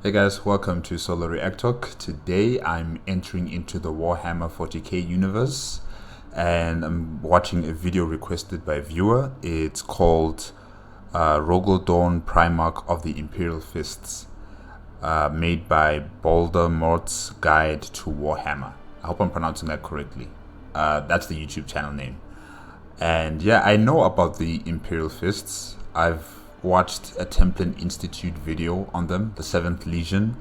Hey guys, welcome to Solo ReacTalk. Today I'm entering into the Warhammer 40k universe and I'm watching a video requested by a viewer. It's called Rogal Dorn Primarch of the Imperial Fists, made by Baldermort's Guide to Warhammer. I hope I'm pronouncing that correctly. That's the YouTube channel name. And yeah, I know about the Imperial Fists. I've watched a Templin Institute video on them, the 7th Legion.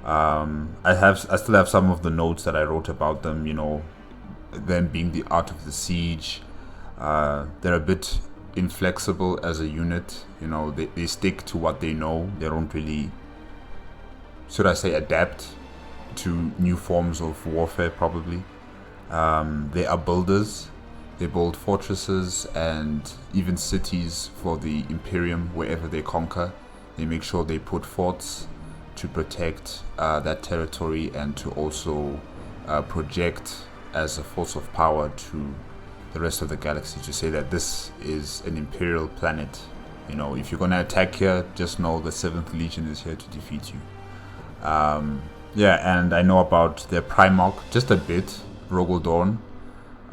I still have some of the notes that I wrote about them, them being the art of the siege. They're a bit inflexible as a unit, they stick to what they know. They don't really, should I say, adapt to new forms of warfare probably. They are builders. They build fortresses and even cities for the Imperium wherever they conquer. They make sure they put forts to protect that territory and to also project as a force of power to the rest of the galaxy, to say that this is an Imperial planet. If you're going to attack here, just know the 7th Legion is here to defeat you. And I know about their Primarch just a bit, Rogal Dorn.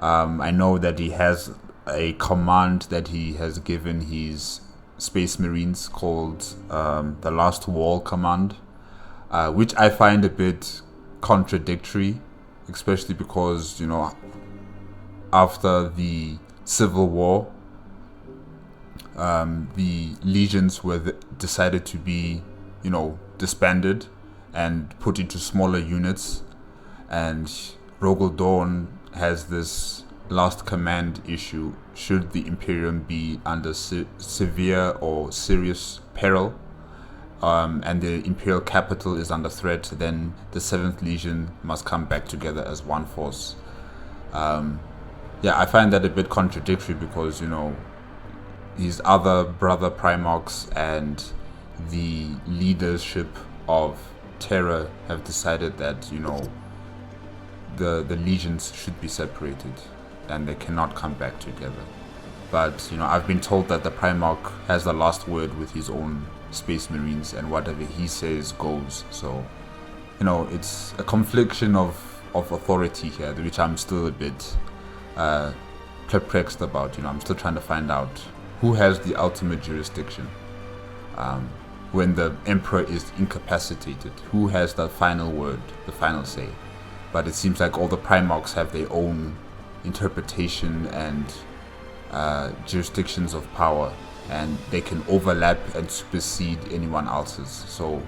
I know that he has a command that he has given his Space Marines called the Last Wall Command, which I find a bit contradictory, especially because, after the Civil War, the legions were decided to be, disbanded and put into smaller units, and Rogal Dorn has this last command issue. Should the Imperium be under severe or serious peril, and the Imperial capital is under threat, then the 7th Legion must come back together as one force. I find that a bit contradictory because, his other brother Primarchs and the leadership of Terra have decided that, the legions should be separated and they cannot come back together. But I've been told that the Primarch has the last word with his own Space Marines, and whatever he says goes. So it's a confliction of authority here, which I'm still a bit perplexed about. I'm still trying to find out who has the ultimate jurisdiction when the Emperor is incapacitated. Who has the final word, the final say? But it seems like all the Primarchs have their own interpretation and jurisdictions of power, and they can overlap and supersede anyone else's. So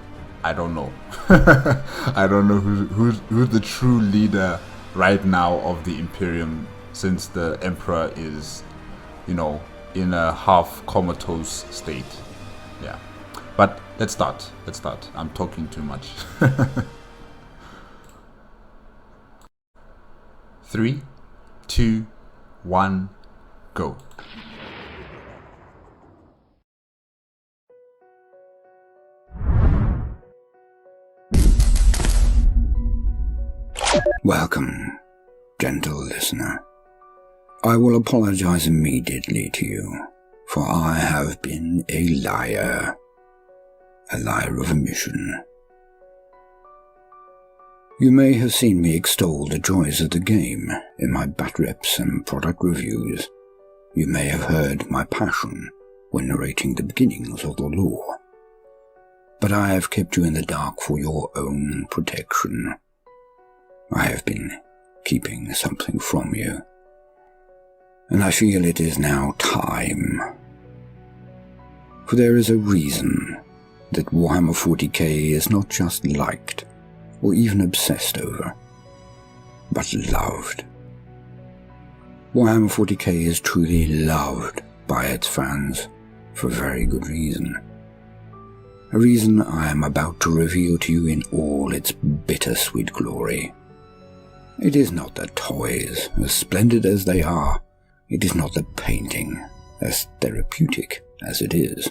I don't know. I don't know who's the true leader right now of the Imperium, since the Emperor is, in a half comatose state. Yeah. But let's start. I'm talking too much. 3, 2, 1, go. Welcome, gentle listener. I will apologize immediately to you, for I have been a liar of omission. You may have seen me extol the joys of the game in my bat reps and product reviews. You may have heard my passion when narrating the beginnings of the lore. But I have kept you in the dark for your own protection. I have been keeping something from you, and I feel it is now time. For there is a reason that Warhammer 40k is not just liked, or even obsessed over, but loved. Warhammer 40k is truly loved by its fans for very good reason. A reason I am about to reveal to you in all its bittersweet glory. It is not the toys, as splendid as they are. It is not the painting, as therapeutic as it is.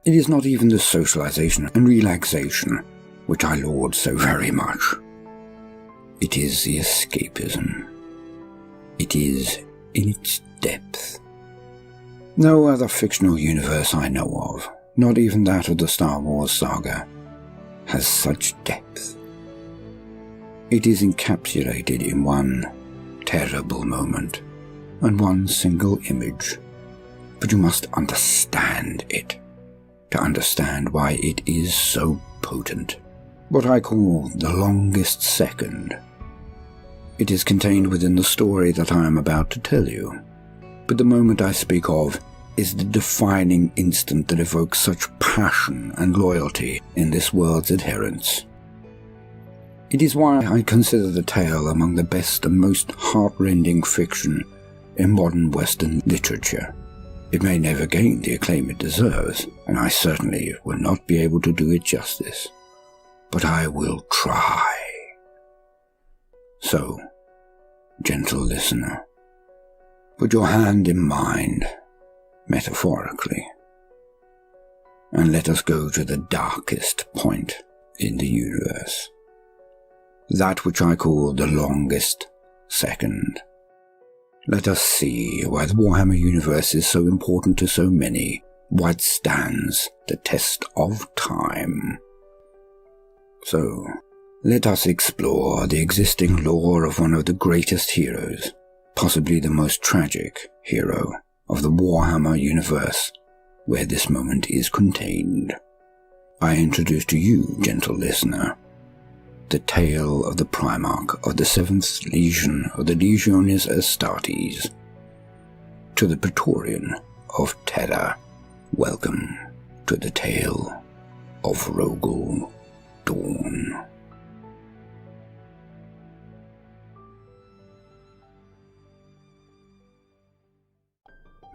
It is not even the socialization and relaxation which I laud so very much. It is the escapism. It is in its depth. No other fictional universe I know of, not even that of the Star Wars saga, has such depth. It is encapsulated in one terrible moment and one single image, but you must understand it to understand why it is so potent. What I call the longest second. It is contained within the story that I am about to tell you, but the moment I speak of is the defining instant that evokes such passion and loyalty in this world's adherents. It is why I consider the tale among the best and most heart-rending fiction in modern Western literature. It may never gain the acclaim it deserves, and I certainly will not be able to do it justice, but I will try. So, gentle listener, put your hand in mine, metaphorically, and let us go to the darkest point in the universe. That which I call the longest second. Let us see why the Warhammer universe is so important to so many, why it stands the test of time. So, let us explore the existing lore of one of the greatest heroes, possibly the most tragic hero of the Warhammer universe, where this moment is contained. I introduce to you, gentle listener, the tale of the Primarch of the 7th Legion of the Legiones Astartes. To the Praetorian of Terror, welcome to the tale of Rogal Dorn.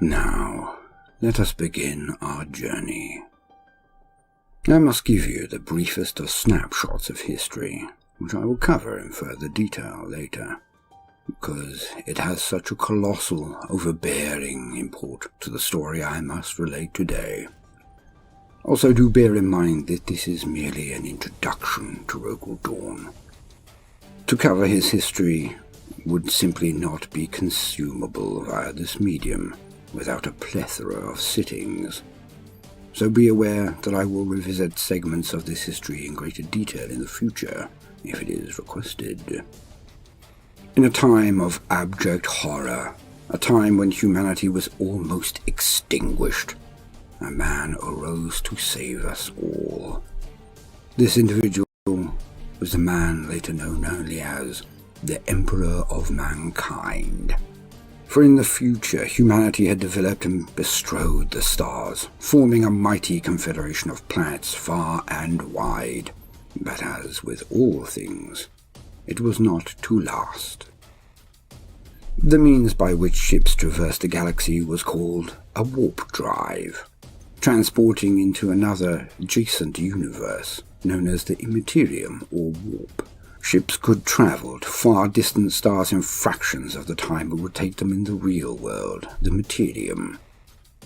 Now, let us begin our journey. I must give you the briefest of snapshots of history, which I will cover in further detail later, because it has such a colossal, overbearing import to the story I must relate today. Also, do bear in mind that this is merely an introduction to Rogal Dorn. To cover his history would simply not be consumable via this medium without a plethora of sittings. So be aware that I will revisit segments of this history in greater detail in the future, if it is requested. In a time of abject horror, a time when humanity was almost extinguished, a man arose to save us all. This individual was the man later known only as the Emperor of Mankind. For in the future, humanity had developed and bestrode the stars, forming a mighty confederation of planets far and wide. But as with all things, it was not to last. The means by which ships traversed the galaxy was called a warp drive, transporting into another adjacent universe known as the Imperium or warp. Ships could travel to far distant stars in fractions of the time it would take them in the real world, the Materium.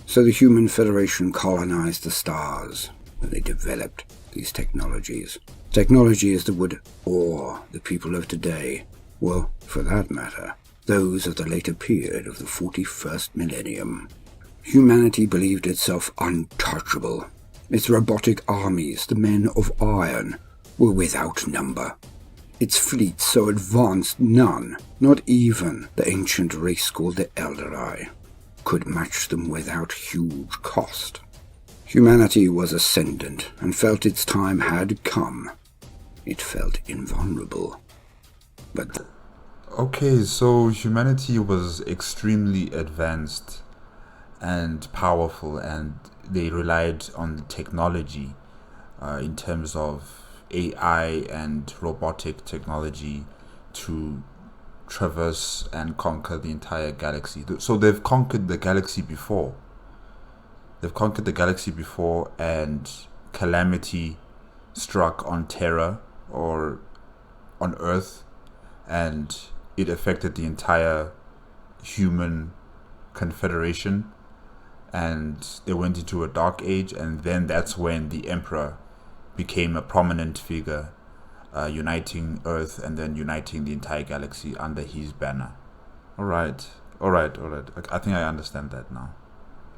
So the Human Federation colonized the stars when they developed these technologies. Technologies that would awe the people of today, well, for that matter, those of the later period of the 41st millennium. Humanity believed itself untouchable. Its robotic armies, the men of iron, were without number. Its fleets so advanced none, not even the ancient race called the Eldari, could match them without huge cost. Humanity was ascendant and felt its time had come. It felt invulnerable. But Okay, so humanity was extremely advanced and powerful, and they relied on the technology in terms of AI and robotic technology to traverse and conquer the entire galaxy. So they've conquered the galaxy before. And calamity struck on Terra or on Earth, and it affected the entire human confederation, and they went into a dark age, and then that's when the Emperor became a prominent figure, uniting Earth and then uniting the entire galaxy under his banner. All right. I think I understand that now.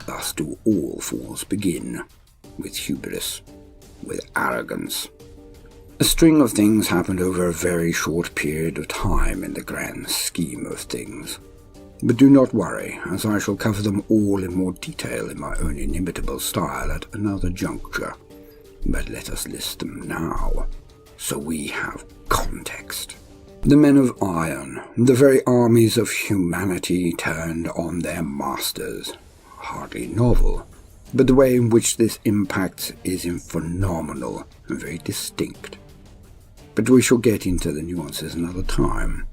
thus do all falls begin, with hubris, with arrogance, A string of things happened over a very short period of time in the grand scheme of things. But do not worry, as I shall cover them all in more detail in my own inimitable style at another juncture. But let us list them now, so we have context. The men of iron, the very armies of humanity, turned on their masters. Hardly novel, but the way in which this impacts is phenomenal and very distinct. But we shall get into the nuances another time.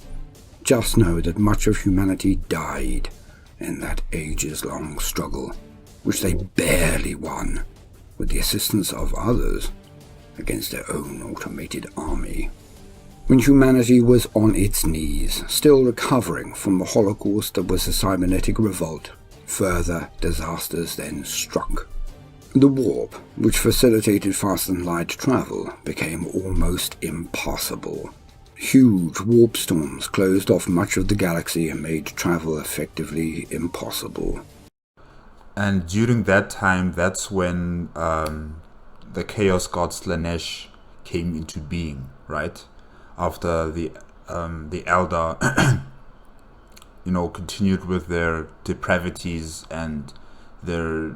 Just know that much of humanity died in that ages-long struggle, which they barely won, with the assistance of others, against their own automated army. When humanity was on its knees, still recovering from the holocaust that was the cybernetic revolt, further disasters then struck. The warp, which facilitated fast and light travel, became almost impossible. Huge warp storms closed off much of the galaxy and made travel effectively impossible. And during that time, that's when the Chaos God Slanesh came into being, right? After the Elder, continued with their depravities and their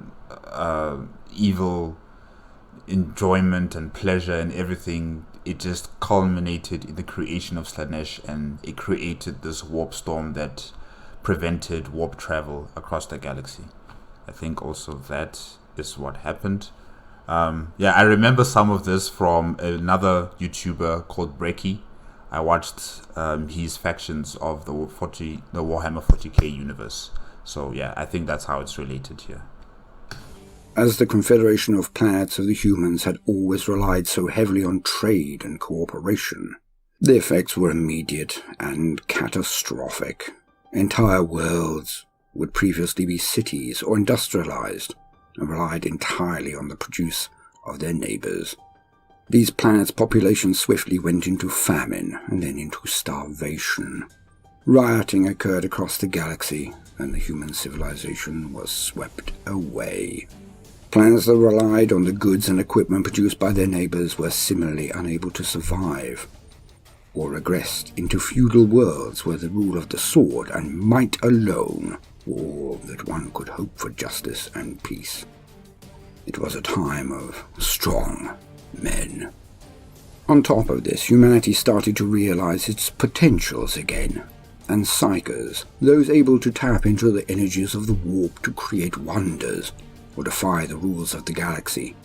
evil enjoyment and pleasure and everything, it just culminated in the creation of Slanesh, and it created this warp storm that prevented warp travel across the galaxy. I think also that is what happened. I remember some of this from another YouTuber called Brecky. I watched his factions of the Warhammer 40k universe. So yeah, I think that's how it's related here. As the Confederation of Planets of the Humans had always relied so heavily on trade and cooperation, the effects were immediate and catastrophic. Entire worlds would previously be cities or industrialized and relied entirely on the produce of their neighbors. These planets' populations swiftly went into famine and then into starvation. Rioting occurred across the galaxy, and the human civilization was swept away. Planets that relied on the goods and equipment produced by their neighbors were similarly unable to survive, or regressed into feudal worlds where the rule of the sword and might alone were all that one could hope for justice and peace. It was a time of strong men. On top of this, humanity started to realize its potentials again, and psychers, those able to tap into the energies of the warp to create wonders or defy the rules of the galaxy,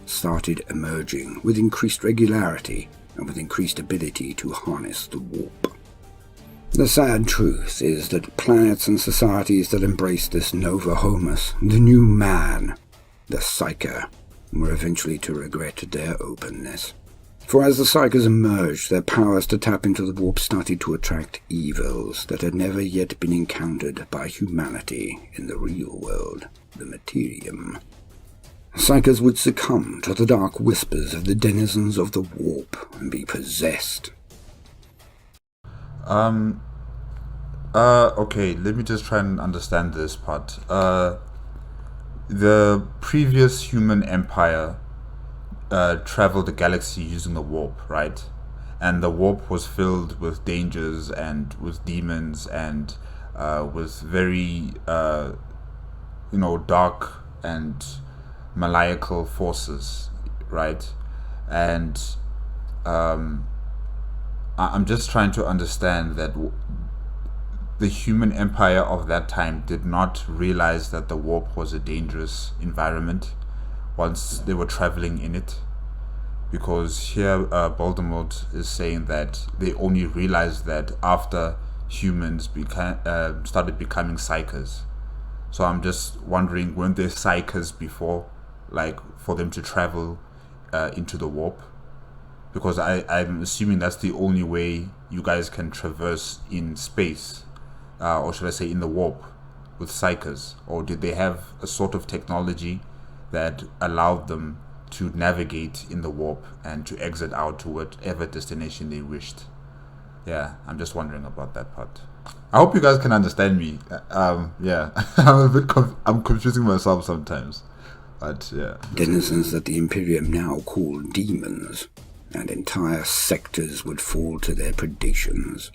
started emerging with increased regularity and with increased ability to harness the warp. The sad truth is that planets and societies that embraced this Nova Homus, the new man, the Psyker, were eventually to regret their openness. For as the Psykers emerged, their powers to tap into the warp started to attract evils that had never yet been encountered by humanity in the real world, the Materium. Psykers would succumb to the dark whispers of the denizens of the warp and be possessed. Okay, let me just try and understand this part. The previous human empire traveled the galaxy using the warp, right? And the warp was filled with dangers and with demons and with very, dark and maniacal forces, right? And I'm just trying to understand that the human empire of that time did not realize that the warp was a dangerous environment once they were traveling in it, because here Baldermort is saying that they only realized that after humans started becoming psychers. So I'm just wondering, weren't there psychers before, like for them to travel into the warp? Because I'm assuming that's the only way you guys can traverse in space, or should I say in the warp, with psychers. Or did they have a sort of technology that allowed them to navigate in the warp and to exit out to whatever destination they wished? Yeah, I'm just wondering about that part. I hope you guys can understand me. Yeah, I'm confusing myself sometimes, but yeah. Denizens that the Imperium now call demons, and entire sectors would fall to their predations.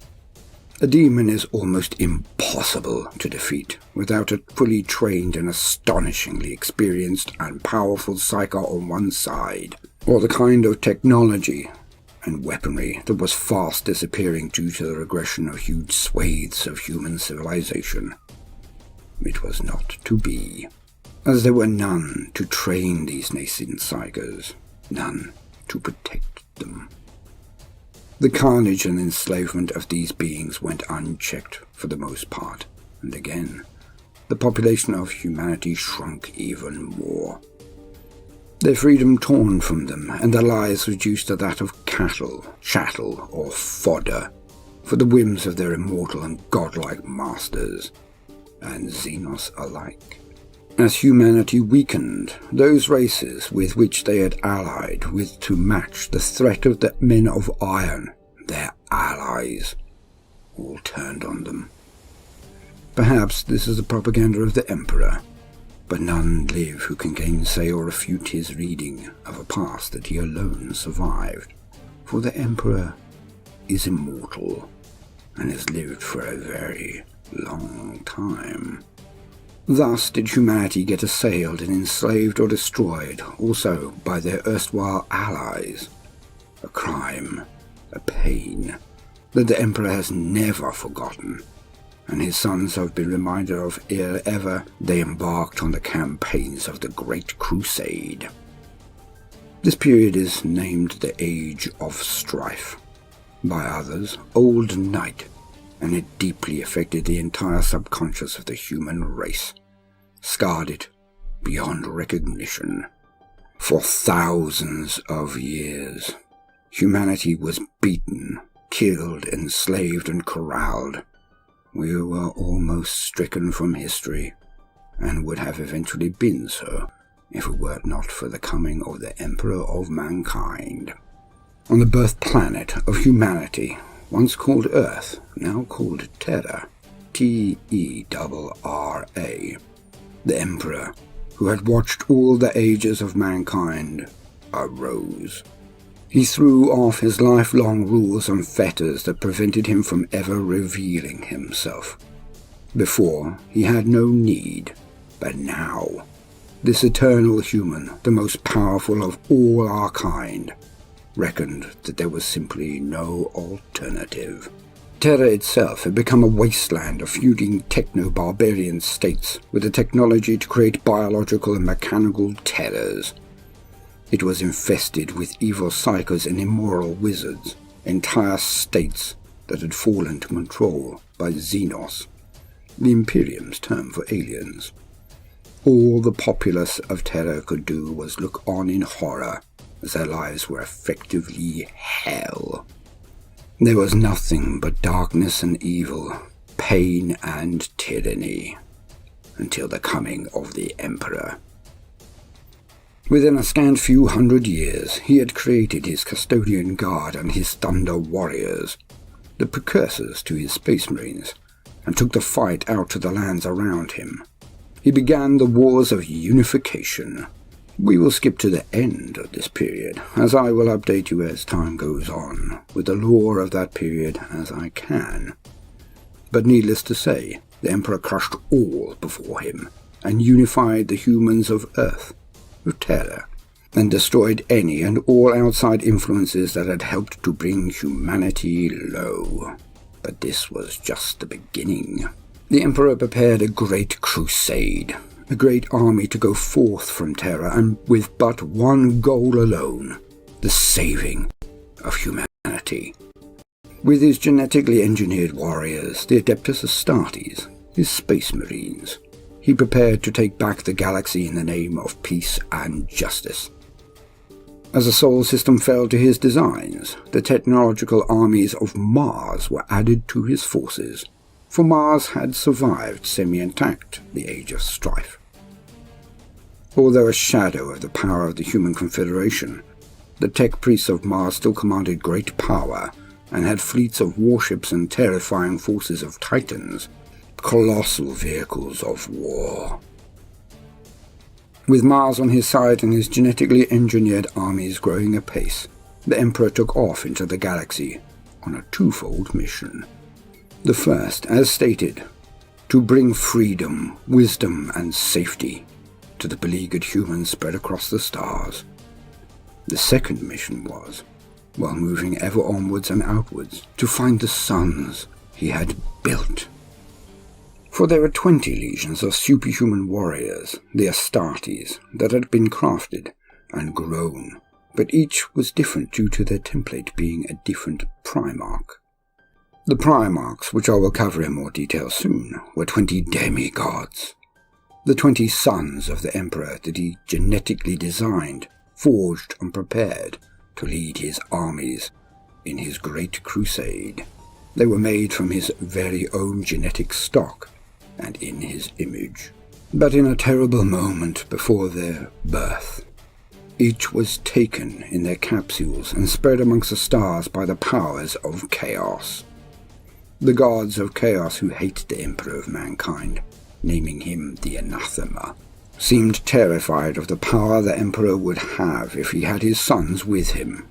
A demon is almost impossible to defeat without a fully trained and astonishingly experienced and powerful psyker on one side, or the kind of technology and weaponry that was fast disappearing due to the regression of huge swathes of human civilization. It was not to be, as there were none to train these nascent psykers, none to protect them. The carnage and enslavement of these beings went unchecked for the most part, and again, the population of humanity shrunk even more. Their freedom torn from them, and their lives reduced to that of cattle, chattel, or fodder, for the whims of their immortal and godlike masters, and Xenos alike. As humanity weakened, those races with which they had allied with to match the threat of the men of iron, their allies, all turned on them. Perhaps this is the propaganda of the Emperor, but none live who can gainsay or refute his reading of a past that he alone survived, for the Emperor is immortal and has lived for a very long time. Thus did humanity get assailed and enslaved or destroyed also by their erstwhile allies, a crime, a pain, that the Emperor has never forgotten, and his sons have been reminded of ere ever they embarked on the campaigns of the Great Crusade. This period is named the Age of Strife, by others Old Night, and it deeply affected the entire subconscious of the human race, scarred it beyond recognition. For thousands of years, humanity was beaten, killed, enslaved, and corralled. We were almost stricken from history, and would have eventually been so if it were not for the coming of the Emperor of Mankind. On the birth planet of humanity, once called Earth, now called Terra, Terra, the Emperor, who had watched all the ages of mankind, arose. He threw off his lifelong rules and fetters that prevented him from ever revealing himself. Before, he had no need, but now, this eternal human, the most powerful of all our kind, reckoned that there was simply no alternative. Terra itself had become a wasteland of feuding techno-barbarian states with the technology to create biological and mechanical terrors. It was infested with evil psychers and immoral wizards, entire states that had fallen to control by Xenos, the Imperium's term for aliens. All the populace of Terra could do was look on in horror as their lives were effectively hell. There was nothing but darkness and evil, pain and tyranny, until the coming of the Emperor. Within a scant few hundred years, he had created his Custodian Guard and his Thunder Warriors, the precursors to his Space Marines, and took the fight out to the lands around him. He began the Wars of Unification. We will skip to the end of this period, as I will update you as time goes on, with the lore of that period as I can. But needless to say, the Emperor crushed all before him, and unified the humans of Earth, of Terra, and destroyed any and all outside influences that had helped to bring humanity low. But this was just the beginning. The Emperor prepared a great crusade, a great army to go forth from Terra, and with but one goal alone, the saving of humanity. With his genetically engineered warriors, the Adeptus Astartes, his Space Marines, he prepared to take back the galaxy in the name of peace and justice. As the Sol system fell to his designs, the technological armies of Mars were added to his forces, for Mars had survived semi-intact the Age of Strife. Although a shadow of the power of the human confederation, the tech priests of Mars still commanded great power and had fleets of warships and terrifying forces of Titans, colossal vehicles of war. With Mars on his side and his genetically engineered armies growing apace, the Emperor took off into the galaxy on a twofold mission. The first, as stated, to bring freedom, wisdom, and safety to the beleaguered humans spread across the stars. The second mission was, while moving ever onwards and outwards, to find the suns he had built. For there are 20 legions of superhuman warriors, the Astartes, that had been crafted and grown, but each was different due to their template being a different Primarch. The Primarchs, which I will cover in more detail soon, were 20 demigods, the 20 sons of the Emperor that he genetically designed, forged and prepared to lead his armies in his great crusade. They were made from his very own genetic stock and in his image. But in a terrible moment before their birth, each was taken in their capsules and spread amongst the stars by the powers of chaos. The gods of chaos, who hated the Emperor of mankind, naming him the Anathema, seemed terrified of the power the Emperor would have if he had his sons with him,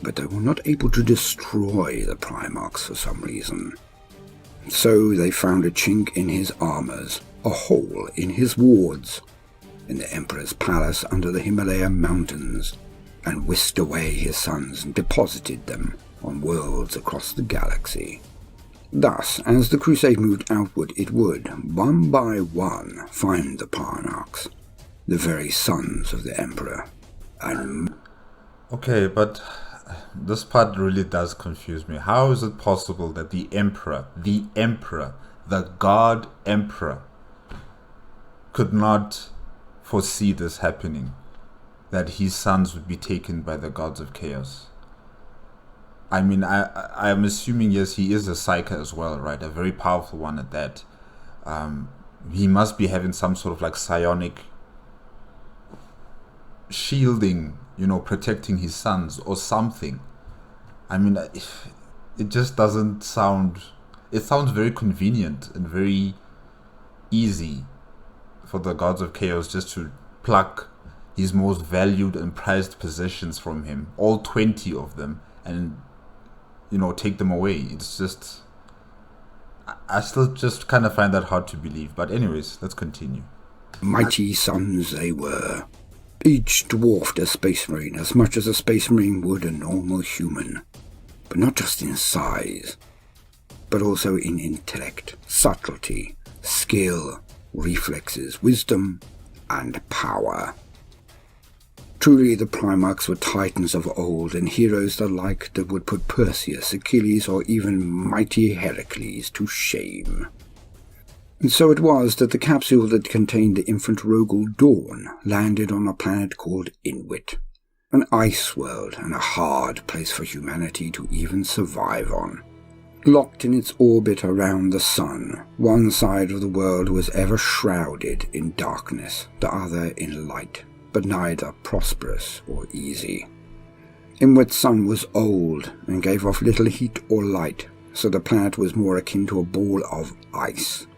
but they were not able to destroy the Primarchs for some reason. So they found a chink in his armors, a hole in his wards, in the Emperor's palace under the Himalaya mountains, and whisked away his sons and deposited them on worlds across the galaxy. Thus, as the crusade moved outward, it would, one by one, find the Primarchs, the very sons of the Emperor, and... Okay, but this part really does confuse me. How is it possible that the Emperor, the God Emperor, could not foresee this happening, that his sons would be taken by the gods of chaos? I mean, I'm assuming, yes, he is a psyker as well, right? A very powerful one at that. He must be having some sort of like psionic shielding, protecting his sons or something. I mean, it just doesn't sound... It sounds very convenient and very easy for the gods of chaos just to pluck his most valued and prized possessions from him, all 20 of them, and take them away. It's just, I still just kind of find that hard to believe. But anyways, let's continue. Mighty sons they were. Each dwarfed a space marine as much as a space marine would a normal human, but not just in size, but also in intellect, subtlety, skill, reflexes, wisdom, and power. Truly the Primarchs were titans of old, and heroes the like that would put Perseus, Achilles, or even mighty Heracles to shame. And so it was that the capsule that contained the infant Rogal Dorn landed on a planet called Inwit, an ice world and a hard place for humanity to even survive on. Locked in its orbit around the sun, one side of the world was ever shrouded in darkness, the other in light, but neither prosperous or easy. Inwit's sun was old and gave off little heat or light, so the planet was more akin to a ball of ice.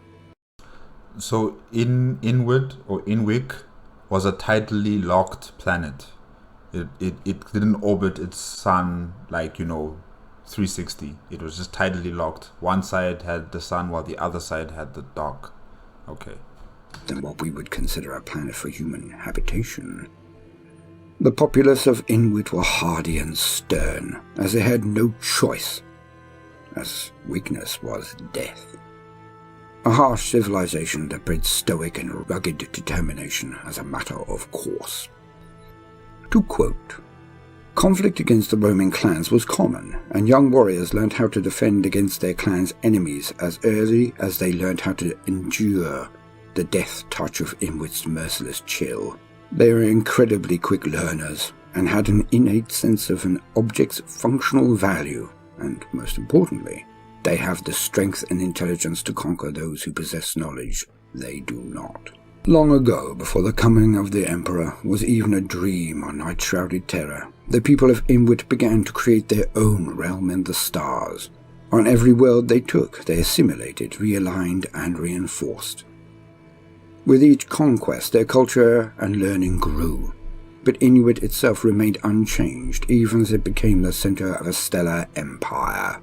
So Inwit or Inwick was a tidally locked planet. It didn't orbit its sun like 360. It was just tidally locked. One side had the sun while the other side had the dark. Okay. Than what we would consider a planet for human habitation. The populace of Inwit were hardy and stern, as they had no choice, as weakness was death. A harsh civilization that bred stoic and rugged determination as a matter of course. To quote, conflict against the roaming clans was common, and young warriors learned how to defend against their clan's enemies as early as they learned how to endure the death touch of Inwit's merciless chill. They were incredibly quick learners, and had an innate sense of an object's functional value, and, most importantly, they have the strength and intelligence to conquer those who possess knowledge they do not. Long ago, before the coming of the Emperor was even a dream or night-shrouded terror, the people of Inwit began to create their own realm in the stars. On every world they took, they assimilated, realigned, and reinforced. With each conquest, their culture and learning grew. but Inwit itself remained unchanged even as it became the center of a stellar empire.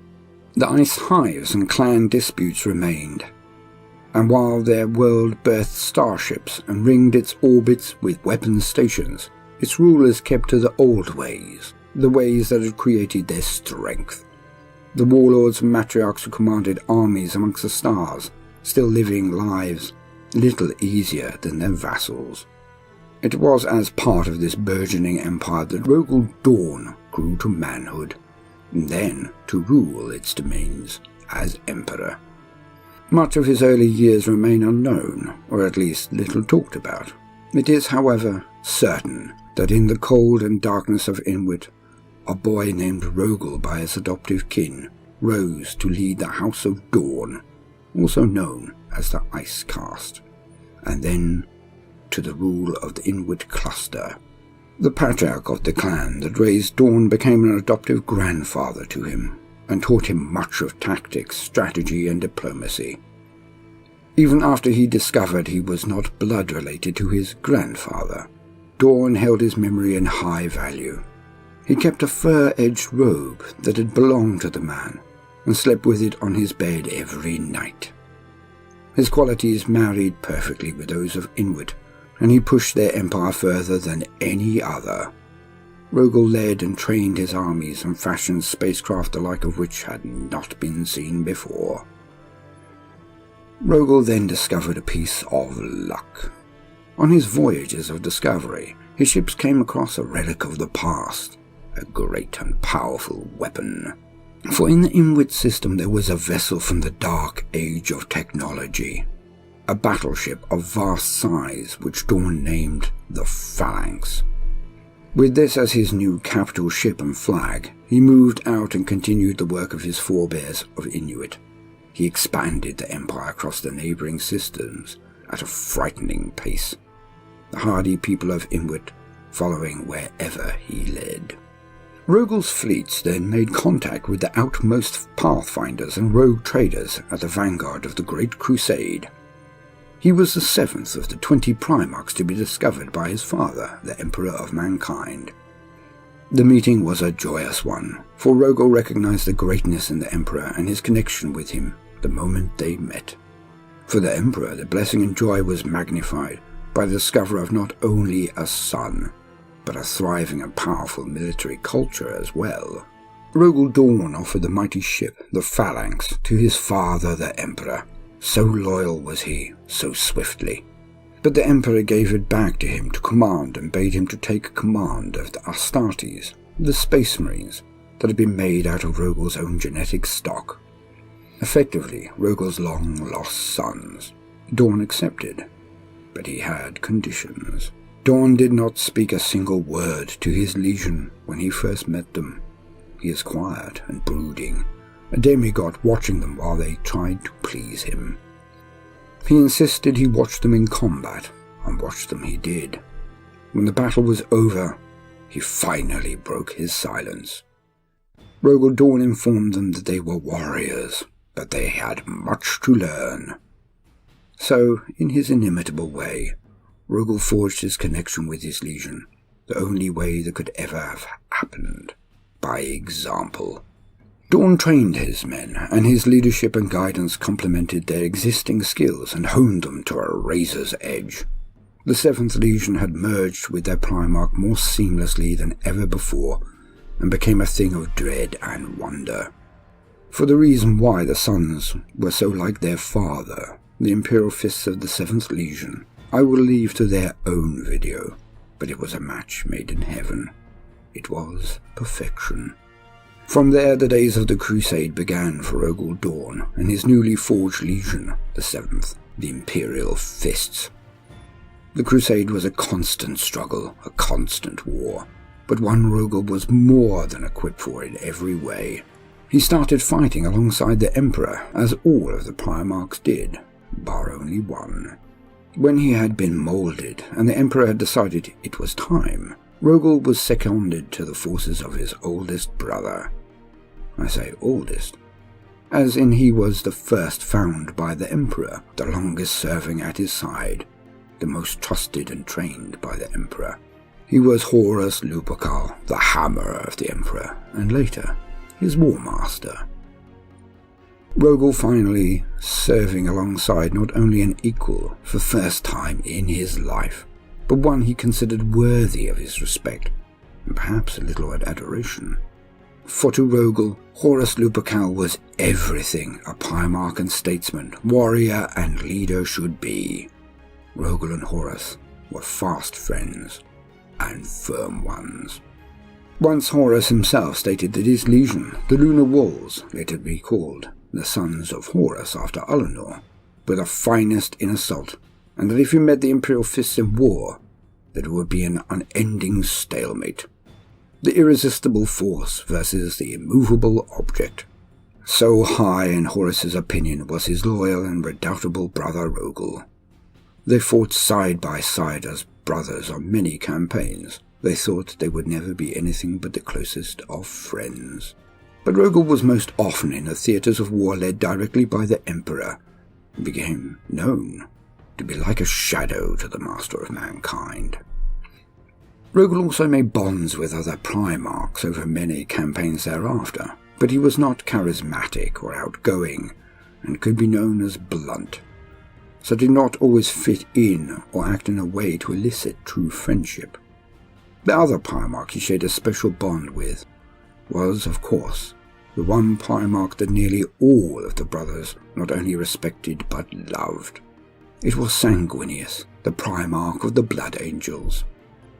The ice hives and clan disputes remained, and while their world birthed starships and ringed its orbits with weapons stations, its rulers kept to the old ways, the ways that had created their strength. The warlords and matriarchs who commanded armies amongst the stars, still living lives little easier than their vassals. It was as part of this burgeoning empire that Rogal Dorn grew to manhood, and then to rule its domains as emperor. Much of his early years remain unknown, or at least little talked about. It is, however, certain that in the cold and darkness of Inwit, a boy named Rogal by his adoptive kin rose to lead the House of Dorn, also known as the Ice Caste, and then to the rule of the Inwit cluster. The patriarch of the clan that raised Dorn became an adoptive grandfather to him, and taught him much of tactics, strategy, and diplomacy. Even after he discovered he was not blood-related to his grandfather, Dorn held his memory in high value. He kept a fur-edged robe that had belonged to the man, and slept with it on his bed every night. His qualities married perfectly with those of Inwit, and he pushed their empire further than any other. Rogal led and trained his armies and fashioned spacecraft the like of which had not been seen before. Rogal then discovered a piece of luck. On his voyages of discovery, his ships came across a relic of the past, a great and powerful weapon. For in the Inwit system there was a vessel from the dark age of technology, a battleship of vast size which Dorn named the Phalanx. With this as his new capital ship and flag, he moved out and continued the work of his forebears of Inuit. He expanded the empire across the neighboring systems at a frightening pace, the hardy people of Inwit following wherever he led. Rogal's fleets then made contact with the outmost pathfinders and rogue traders at the vanguard of the Great Crusade. He was the 7th of the 20 Primarchs to be discovered by his father, the Emperor of Mankind. The meeting was a joyous one, for Rogal recognized the greatness in the Emperor and his connection with him the moment they met. For the Emperor, the blessing and joy was magnified by the discovery of not only a son, but a thriving and powerful military culture as well. Rogal Dorn offered the mighty ship, the Phalanx, to his father, the Emperor. So loyal was he, so swiftly. But the Emperor gave it back to him to command and bade him to take command of the Astartes, the Space Marines, that had been made out of Rogal's own genetic stock. Effectively, Rogal's long-lost sons. Dorn accepted, but he had conditions. Dorn did not speak a single word to his legion when he first met them. He is quiet and brooding, a demigod watching them while they tried to please him. He insisted he watched them in combat, and watched them he did. When the battle was over, he finally broke his silence. Rogal Dorn informed them that they were warriors, but they had much to learn. So, in his inimitable way, Rogal forged his connection with his legion, the only way that could ever have happened, by example. Dorn trained his men, and his leadership and guidance complemented their existing skills and honed them to a razor's edge. The 7th Legion had merged with their Primarch more seamlessly than ever before, and became a thing of dread and wonder. For the reason why the sons were so like their father, the Imperial fists of the 7th Legion, I will leave to their own video, but it was a match made in heaven. It was perfection. From there, the days of the Crusade began for Rogal Dorn and his newly forged legion, the 7th, the Imperial Fists. The Crusade was a constant struggle, a constant war, but one Rogal was more than equipped for in every way. He started fighting alongside the Emperor, as all of the Primarchs did, bar only one. When he had been moulded, and the Emperor had decided it was time, Rogal was seconded to the forces of his oldest brother. I say oldest, as in he was the first found by the Emperor, the longest serving at his side, the most trusted and trained by the Emperor. He was Horus Lupercal, the Hammer of the Emperor, and later, his War Master. Rogal finally serving alongside not only an equal for first time in his life, but one he considered worthy of his respect, and perhaps a little adoration. For to Rogal, Horus Lupercal was everything a Primarch and statesman, warrior and leader should be. Rogal and Horus were fast friends, and firm ones. Once Horus himself stated that his legion, the Lunar Wolves, later be called the Sons of Horus after Alinor, were the finest in assault, and that if you met the Imperial fists in war, that it would be an unending stalemate. The irresistible force versus the immovable object. So high in Horus's opinion was his loyal and redoubtable brother Rogal. They fought side by side as brothers on many campaigns. They thought they would never be anything but the closest of friends. But Rogal was most often in the theatres of war led directly by the Emperor, and became known to be like a shadow to the master of mankind. Rogal also made bonds with other Primarchs over many campaigns thereafter, but he was not charismatic or outgoing, and could be known as blunt, so did not always fit in or act in a way to elicit true friendship. The other Primarch he shared a special bond with was, of course, the one Primarch that nearly all of the brothers not only respected but loved. It was Sanguinius, the Primarch of the Blood Angels.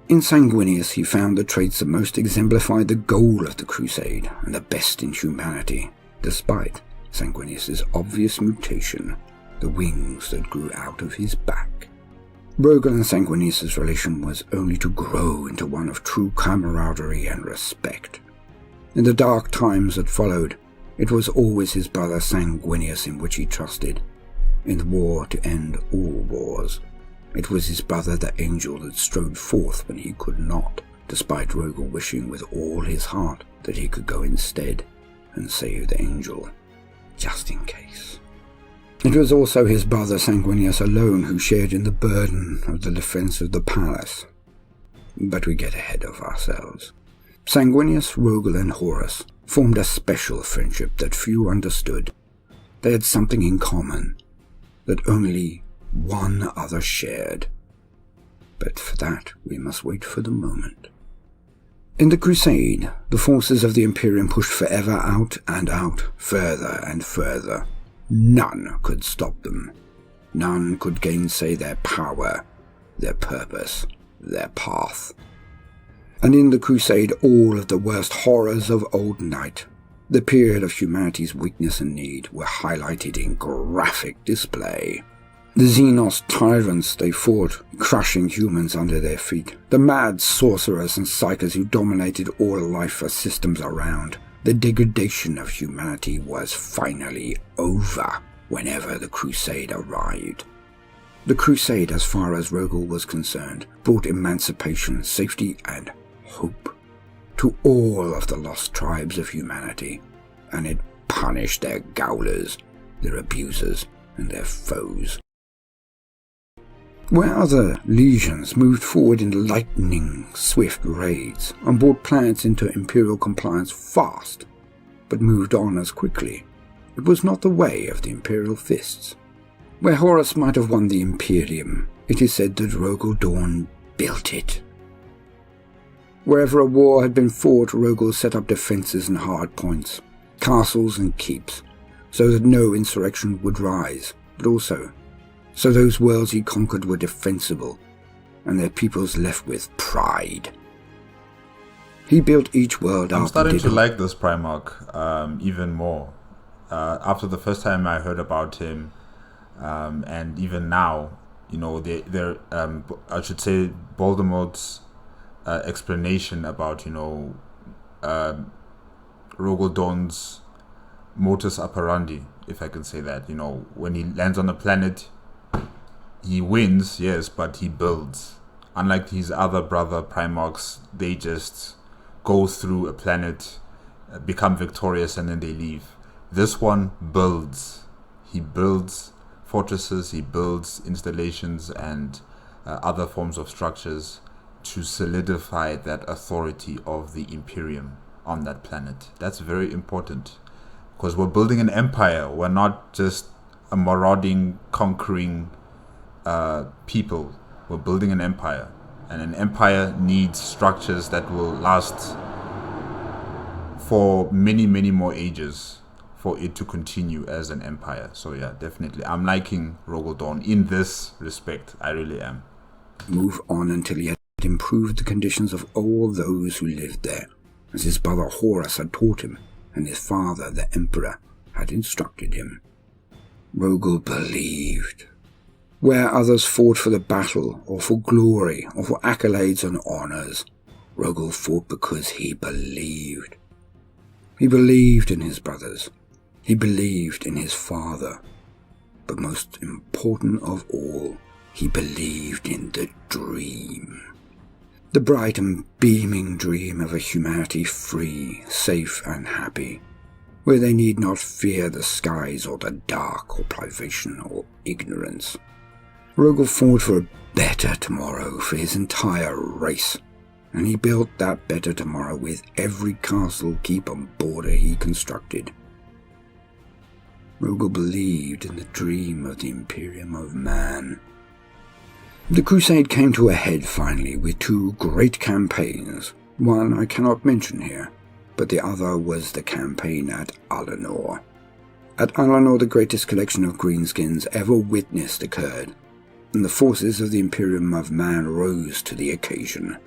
In Sanguinius he found the traits that most exemplified the goal of the Crusade and the best in humanity, despite Sanguinius's obvious mutation, the wings that grew out of his back. Rogal and Sanguinius's relation was only to grow into one of true camaraderie and respect. In the dark times that followed, it was always his brother Sanguinius in which he trusted. In the war to end all wars, it was his brother the Angel that strode forth when he could not, despite Rogal wishing with all his heart that he could go instead and save the Angel, just in case. It was also his brother Sanguinius alone who shared in the burden of the defense of the palace. But we get ahead of ourselves. Sanguinius, Rogal and Horus formed a special friendship that few understood. They had something in common that only one other shared. But for that we must wait for the moment. In the Crusade, the forces of the Imperium pushed forever out and out, further and further. None could stop them. None could gainsay their power, their purpose, their path. And in the Crusade all of the worst horrors of old night, the period of humanity's weakness and need, were highlighted in graphic display. The Xenos tyrants they fought, crushing humans under their feet. The mad sorcerers and psychers who dominated all life for systems around. The degradation of humanity was finally over whenever the Crusade arrived. The Crusade, as far as Rogal was concerned, brought emancipation, safety, and hope to all of the lost tribes of humanity, and it punished their gaulers, their abusers, and their foes. Where other legions moved forward in lightning, swift raids, and brought planets into Imperial compliance fast, but moved on as quickly, it was not the way of the Imperial fists. Where Horus might have won the Imperium, it is said that Rogal Dorn built it. Wherever a war had been fought, Rogal set up defences and hard points, castles and keeps, so that no insurrection would rise, but also so those worlds he conquered were defensible, and their peoples left with pride. He built each world up. I'm starting to like this Primarch even more. After the first time I heard about him, and even now, you know, I should say Baldermort's explanation about, you know, Rogal Dorn's modus operandi, if I can say that. You know, when he lands on a planet, he wins, yes, but he builds. Unlike his other brother Primarchs, they just go through a planet, become victorious, and then they leave. This one builds. He builds fortresses, he builds installations and other forms of structures to solidify that authority of the Imperium on that planet. That's very important, because we're building an empire. We're not just a marauding, conquering people. We're building an empire, and an empire needs structures that will last for many, many more ages for it to continue as an empire. So yeah, definitely, I'm liking Rogal Dorn in this respect. I really am. Move on until he had improved the conditions of all those who lived there, as his brother Horus had taught him, and his father, the Emperor, had instructed him. Rogal believed. Where others fought for the battle, or for glory, or for accolades and honours, Rogal fought because he believed. He believed in his brothers. He believed in his father. But most important of all, he believed in the dream. The bright and beaming dream of a humanity free, safe and happy, where they need not fear the skies or the dark or privation or ignorance. Rogal fought for a better tomorrow for his entire race, and he built that better tomorrow with every castle, keep and border he constructed. Rogal believed in the dream of the Imperium of Man. The crusade came to a head finally with two great campaigns. One I cannot mention here, but the other was the campaign at Alanor. At Alanor, the greatest collection of greenskins ever witnessed occurred, and the forces of the Imperium of Man rose to the occasion.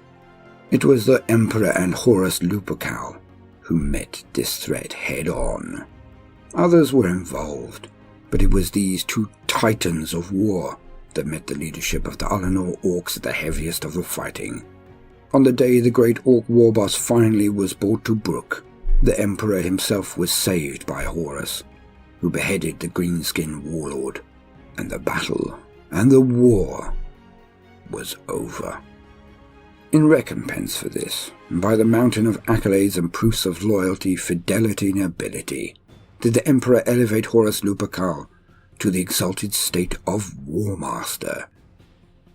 It was the Emperor and Horus Lupercal who met this threat head-on. Others were involved, but it was these two titans of war that met the leadership of the Alanor orcs at the heaviest of the fighting. On the day the great orc war boss finally was brought to Brook, the Emperor himself was saved by Horus, who beheaded the greenskin warlord, and the battle and the war was over. In recompense for this, by the mountain of accolades and proofs of loyalty, fidelity and ability, did the Emperor elevate Horus Lupercal to the exalted state of War Master.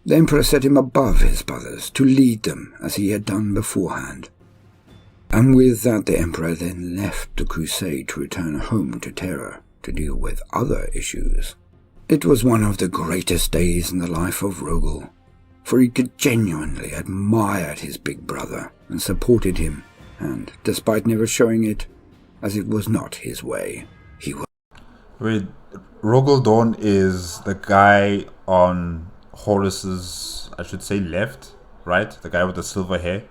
The Emperor set him above his brothers to lead them as he had done beforehand. And with that the Emperor then left the crusade to return home to Terra to deal with other issues. It was one of the greatest days in the life of Rogal, for he could genuinely admired his big brother and supported him, and, despite never showing it, as it was not his way, he was... Wait, Rogal Dorn is the guy on Horus's, I should say, left, right? The guy with the silver hair.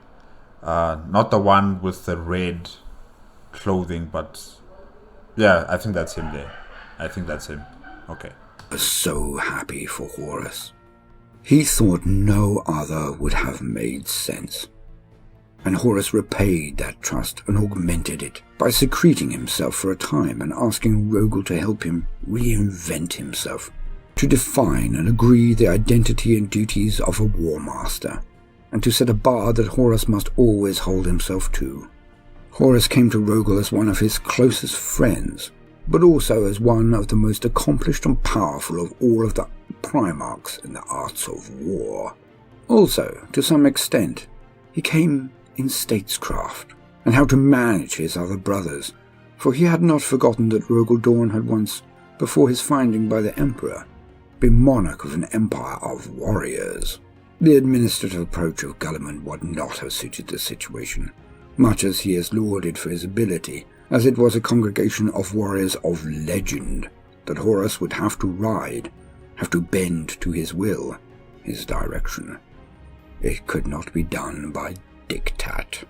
Not the one with the red clothing, but... yeah, I think that's him there. I think that's him. Okay. Was so happy for Horus. He thought no other would have made sense. And Horus repaid that trust and augmented it by secreting himself for a time and asking Rogal to help him reinvent himself, to define and agree the identity and duties of a war master, and to set a bar that Horus must always hold himself to. Horus came to Rogal as one of his closest friends, but also as one of the most accomplished and powerful of all of the Primarchs in the arts of war. Also, to some extent, he came in statescraft, and how to manage his other brothers, for he had not forgotten that Rogal Dorn had once, before his finding by the Emperor, been monarch of an empire of warriors. The administrative approach of Gulliman would not have suited the situation, much as he is lauded for his ability, as it was a congregation of warriors of legend that Horus would have to ride, have to bend to his will, his direction. It could not be done by diktat.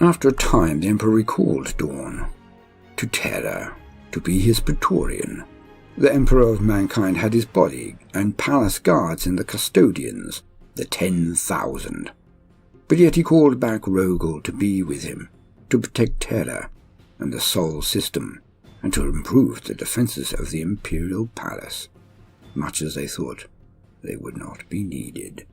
After a time, the Emperor recalled Dorn to Terra to be his Praetorian. The Emperor of Mankind had his body and palace guards in the Custodians, the 10,000. But yet he called back Rogal to be with him, to protect Terra and the Sol system, and to improve the defences of the Imperial Palace, much as they thought they would not be needed.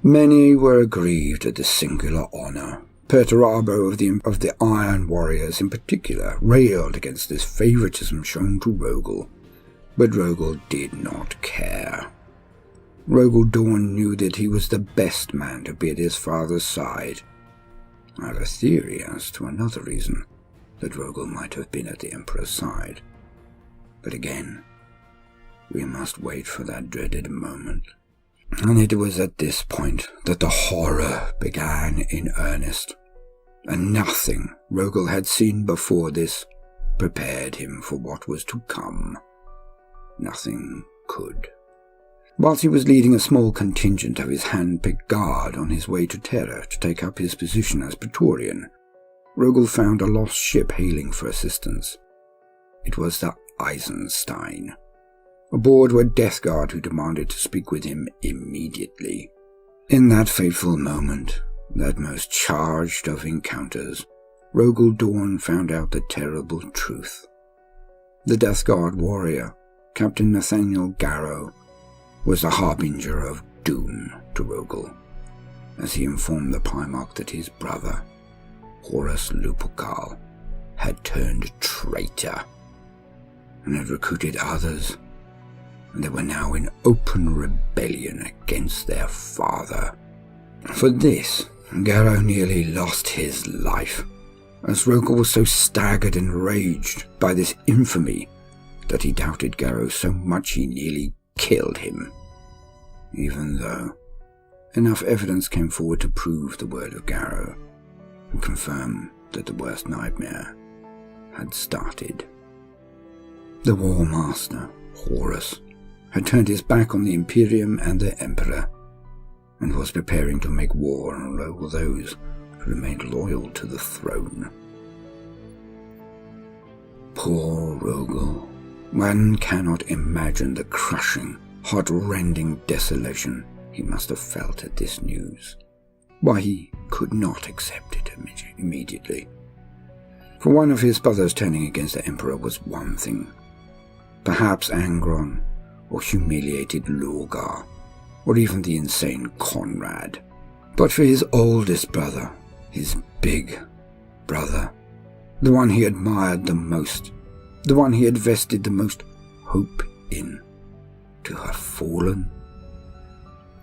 Many were aggrieved at this singular honour. Perturabo of the Iron Warriors in particular railed against this favouritism shown to Rogal, but Rogal did not care. Rogal Dorn knew that he was the best man to be at his father's side. I have a theory as to another reason that Rogal might have been at the Emperor's side. But again, we must wait for that dreaded moment. And it was at this point that the horror began in earnest, and nothing Rogal had seen before this prepared him for what was to come. Nothing could. Whilst he was leading a small contingent of his hand-picked guard on his way to Terra to take up his position as Praetorian, Rogal found a lost ship hailing for assistance. It was the Eisenstein. Aboard were Death Guard who demanded to speak with him immediately. In that fateful moment, that most charged of encounters, Rogal Dorn found out the terrible truth. The Death Guard warrior, Captain Nathaniel Garrow, was the harbinger of doom to Rogal, as he informed the Primarch that his brother, Horus Lupercal, had turned traitor and had recruited others, and they were now in open rebellion against their father. For this, Garrow nearly lost his life, as Rogal was so staggered and enraged by this infamy that he doubted Garrow so much he nearly killed him, even though enough evidence came forward to prove the word of Garrow and confirm that the worst nightmare had started. The War Master, Horus, had turned his back on the Imperium and the Emperor, and was preparing to make war on all those who remained loyal to the throne. Poor Rogal. One cannot imagine the crushing, heart-rending desolation he must have felt at this news. Why he could not accept it immediately. For one of his brothers turning against the Emperor was one thing. Perhaps Angron, or humiliated Lorgar, or even the insane Conrad. But for his oldest brother, his big brother, the one he admired the most, the one he had vested the most hope in, to have fallen.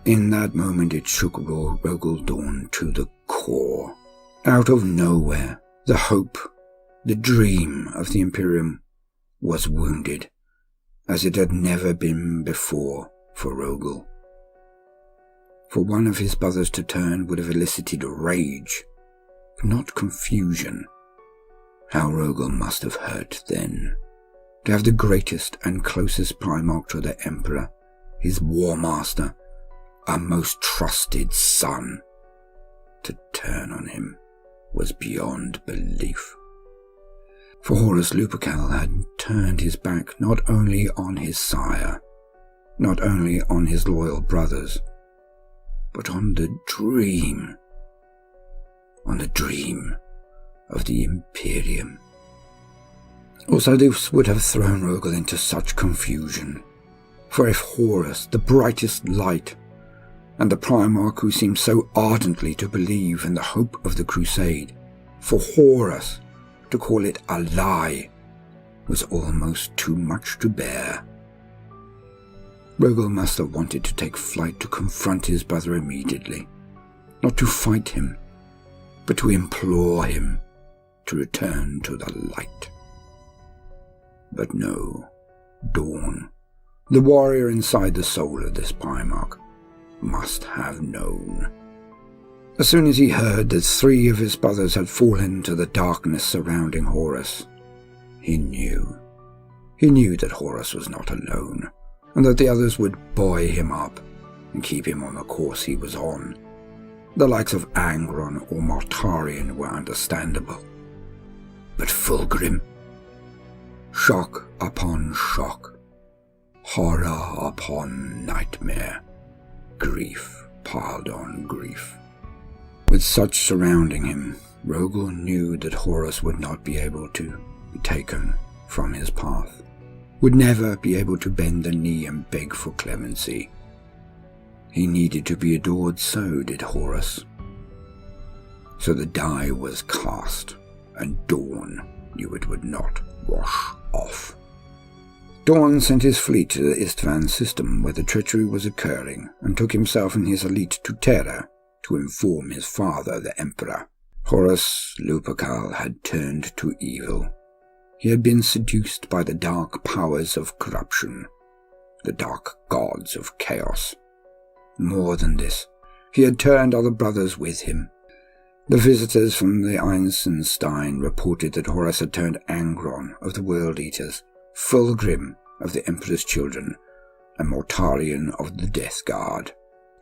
In that moment it shook Rogal Dorn to the core. Out of nowhere, the hope, the dream of the Imperium was wounded, as it had never been before for Rogal. For one of his brothers to turn would have elicited rage, not confusion. How Rogal must have hurt then, to have the greatest and closest Primarch to the Emperor, his War Master, a most trusted son, to turn on him was beyond belief. For Horus Lupercal had turned his back not only on his sire, not only on his loyal brothers, but on the dream of the Imperium. Also, this would have thrown Rogal into such confusion, for if Horus, the brightest light, and the Primarch who seemed so ardently to believe in the hope of the Crusade, for Horus to call it a lie was almost too much to bear. Rogal must have wanted to take flight to confront his brother immediately, not to fight him, but to implore him to return to the light. But no, Dorn, the warrior inside the soul of this Primarch, must have known. As soon as he heard that 3 of his brothers had fallen to the darkness surrounding Horus, he knew. He knew that Horus was not alone, and that the others would buoy him up and keep him on the course he was on. The likes of Angron or Mortarion were understandable. But Fulgrim, shock upon shock, horror upon nightmare, grief piled on grief. With such surrounding him, Rogal knew that Horus would not be able to be taken from his path, would never be able to bend the knee and beg for clemency. He needed to be adored, so did Horus. So the die was cast, and Dorn knew it would not wash off. Dorn sent his fleet to the Istvan system where the treachery was occurring and took himself and his elite to Terra to inform his father, the Emperor. Horus Lupercal had turned to evil. He had been seduced by the dark powers of corruption, the dark gods of chaos. More than this, he had turned other brothers with him. The visitors from the Eisenstein reported that Horus had turned Angron of the World Eaters, Fulgrim of the Emperor's Children, and Mortarion of the Death Guard.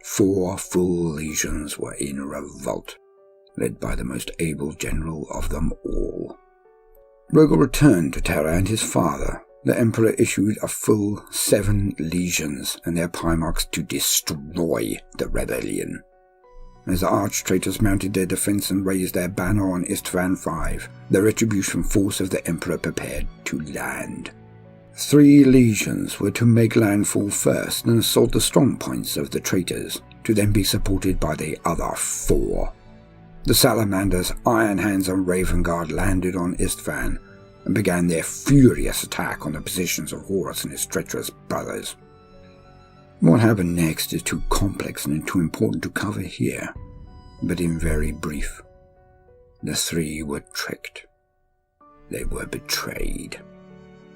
4 full legions were in revolt, led by the most able general of them all. Rogal returned to Terra, and his father, the Emperor, issued a full 7 legions and their Primarchs to destroy the rebellion. As the arch-traitors mounted their defense and raised their banner on Istvan V, the retribution force of the Emperor prepared to land. 3 legions were to make landfall first and assault the strong points of the traitors, to then be supported by the other 4. The Salamanders, Iron Hands and Raven Guard landed on Istvan and began their furious attack on the positions of Horus and his treacherous brothers. What happened next is too complex and too important to cover here, but in very brief. The 3 were tricked. They were betrayed.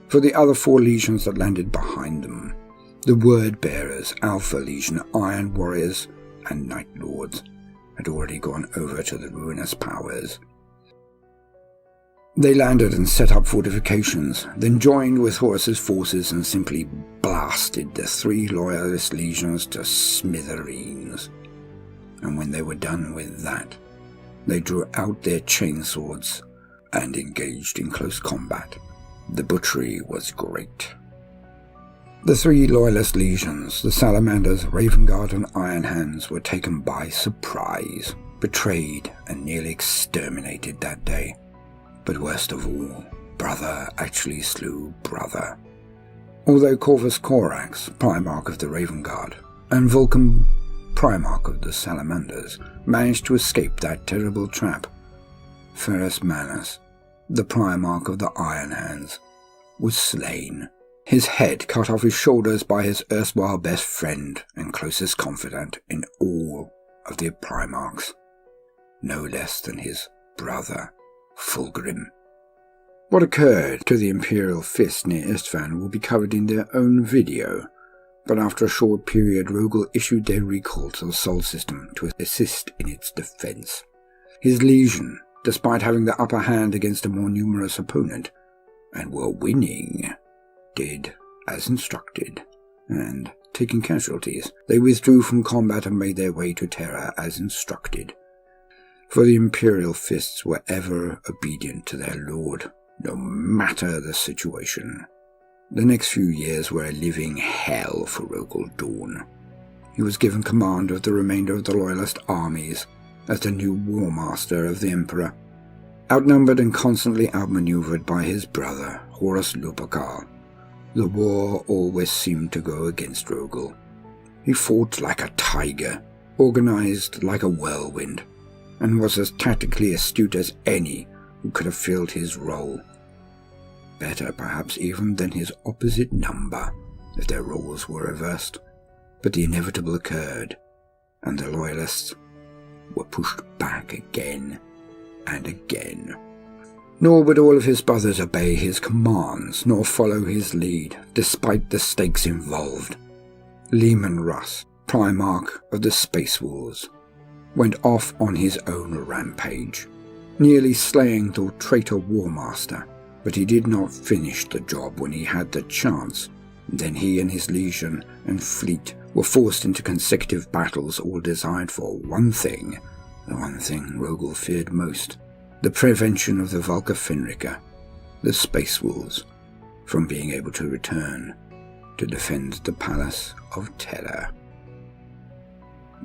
For the other 4 legions that landed behind them, the Word-Bearers, Alpha Legion, Iron Warriors, and Night Lords, had already gone over to the Ruinous Powers. They landed and set up fortifications, then joined with Horus's forces and simply blasted the 3 loyalist legions to smithereens. And when they were done with that, they drew out their chainswords and engaged in close combat. The butchery was great. The 3 loyalist legions, the Salamanders, Raven Guard and Iron Hands, were taken by surprise, betrayed and nearly exterminated that day. But worst of all, brother actually slew brother. Although Corvus Corax, Primarch of the Raven Guard, and Vulcan, Primarch of the Salamanders, managed to escape that terrible trap, Ferrus Manus, the Primarch of the Iron Hands, was slain, his head cut off his shoulders by his erstwhile best friend and closest confidant in all of the Primarchs, no less than his brother, Fulgrim. What occurred to the Imperial Fist near Istvan will be covered in their own video, but after a short period Rogal issued their recall to the Sol system to assist in its defense. His legion, despite having the upper hand against a more numerous opponent, and were winning, did as instructed, and, taking casualties, they withdrew from combat and made their way to Terra as instructed. For the Imperial Fists were ever obedient to their lord, no matter the situation. The next few years were a living hell for Rogal Dorn. He was given command of the remainder of the Loyalist armies as the new War Master of the Emperor, outnumbered and constantly outmaneuvered by his brother, Horus Lupercal. The war always seemed to go against Rogal. He fought like a tiger, organized like a whirlwind, and was as tactically astute as any who could have filled his role. Better perhaps even than his opposite number, if their roles were reversed. But the inevitable occurred, and the Loyalists were pushed back again and again. Nor would all of his brothers obey his commands, nor follow his lead, despite the stakes involved. Leman Russ, Primarch of the Space Wars, went off on his own rampage, nearly slaying the traitor War Master, but he did not finish the job when he had the chance. Then he and his legion and fleet were forced into consecutive battles, all designed for one thing, the one thing Rogal feared most, the prevention of the Vulca Fenrica, the Space Wolves, from being able to return to defend the Palace of Terra.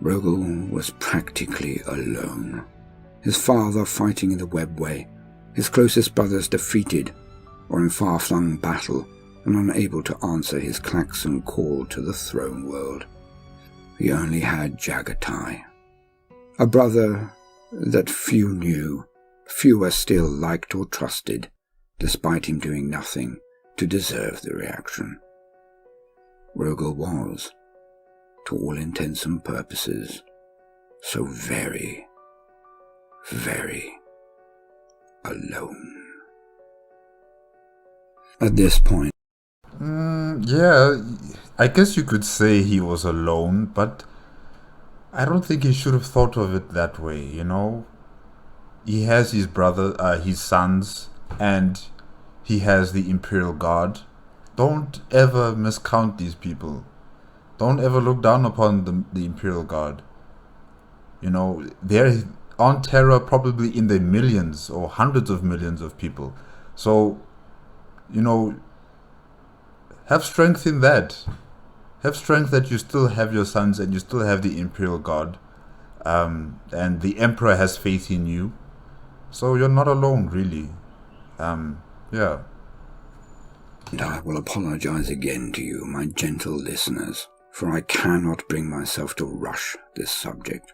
Rogal was practically alone, his father fighting in the Webway, his closest brothers defeated or in far-flung battle and unable to answer his klaxon call to the throne world. He only had Jagatai, a brother that few knew, fewer still liked or trusted, despite him doing nothing to deserve the reaction. Rogal was, to all intents and purposes, so very, very alone. At this point, yeah, I guess you could say he was alone, but I don't think he should have thought of it that way, you know? He has his his sons, and he has the Imperial Guard. Don't ever miscount these people. Don't ever look down upon the Imperial Guard. You know, they're on Terra probably in the millions or hundreds of millions of people. So, you know, have strength in that. Have strength that you still have your sons and you still have the Imperial Guard. And the Emperor has faith in you. So you're not alone, really. Yeah. And I will apologize again to you, my gentle listeners, for I cannot bring myself to rush this subject,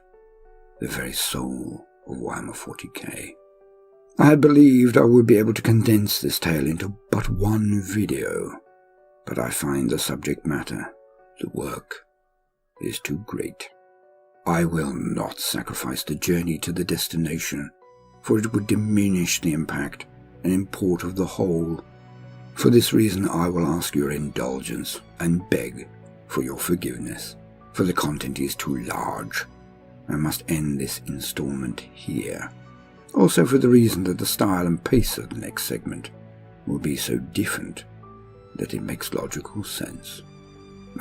the very soul of Warhammer 40k. I had believed I would be able to condense this tale into but one video, but I find the subject matter, the work, is too great. I will not sacrifice the journey to the destination, for it would diminish the impact and import of the whole. For this reason, I will ask your indulgence and beg for your forgiveness, for the content is too large. I must end this installment here. Also for the reason that the style and pace of the next segment will be so different that it makes logical sense.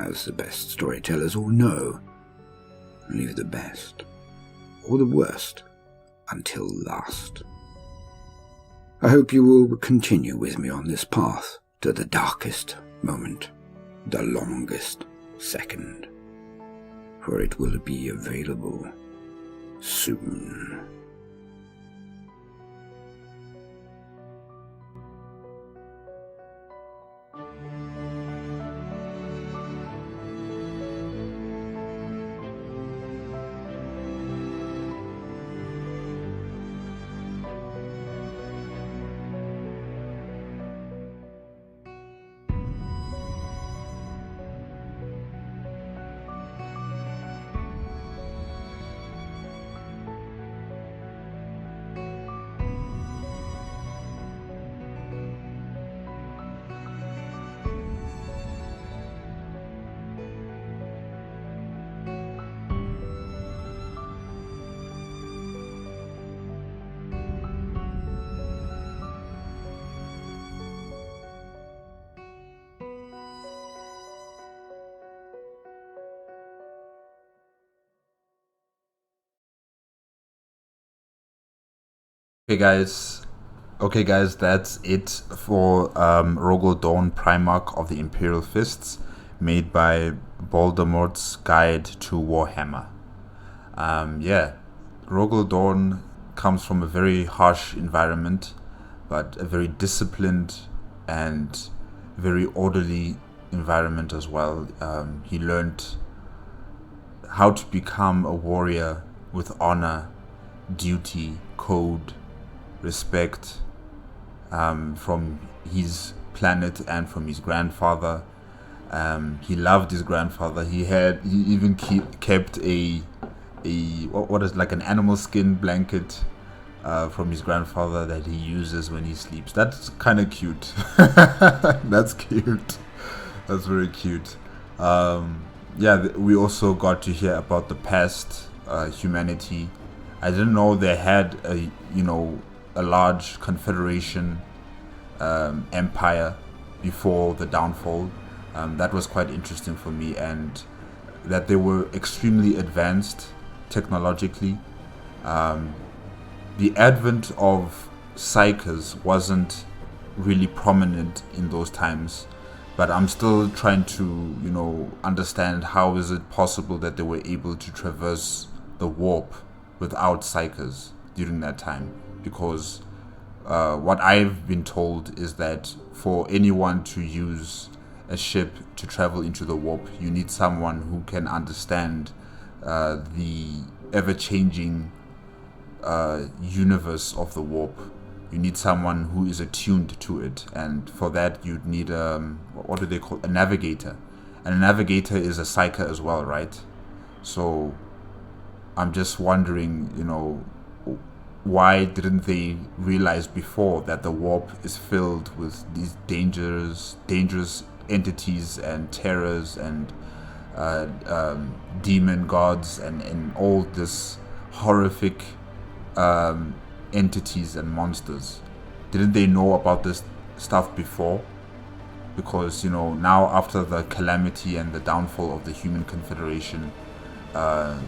As the best storytellers all know, leave the best, or the worst, until last. I hope you will continue with me on this path to the darkest moment, the longest second, for it will be available soon. Okay guys, that's it for Rogal Dorn Primarch of the Imperial Fists, made by Baldermort's Guide to Warhammer. Rogal Dorn comes from a very harsh environment, but a very disciplined and very orderly environment as well. He learned how to become a warrior with honor, duty, code, respect, from his planet and from his grandfather. He loved his grandfather. He even kept a what is like an animal skin blanket from his grandfather that he uses when he sleeps. That's kind of cute. That's cute. That's very cute. We also got to hear about the past humanity. I didn't know they had a large confederation empire before the downfall. That was quite interesting for me, and that they were extremely advanced technologically. The advent of psychers wasn't really prominent in those times, but I'm still trying to understand how is it possible that they were able to traverse the warp without psychers during that time, because what I've been told is that for anyone to use a ship to travel into the warp, you need someone who can understand the ever-changing universe of the warp. You need someone who is attuned to it, and for that you'd need what do they call a navigator, and a navigator is a psyker as well, right? So I'm just wondering, why didn't they realize before that the warp is filled with these dangerous entities and terrors and demon gods and all this horrific entities and monsters? Didn't they know about this stuff before? Because now after the calamity and the downfall of the human confederation, the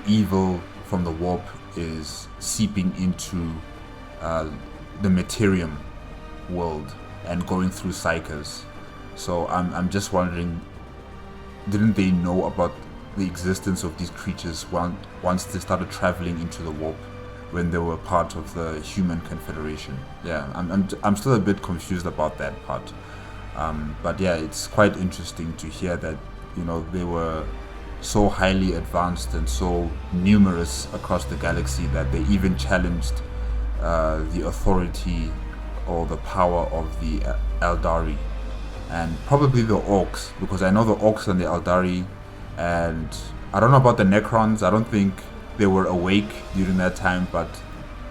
evil from the warp is seeping into the Materium world and going through psychers. So I'm just wondering, didn't they know about the existence of these creatures once they started traveling into the warp, when they were part of the human confederation? Yeah, I'm still a bit confused about that part. But yeah, it's quite interesting to hear that they were so highly advanced and so numerous across the galaxy that they even challenged the authority or the power of the Eldari, and probably the Orcs, because I know the Orcs and the Eldari, and I don't know about the Necrons. I don't think they were awake during that time, but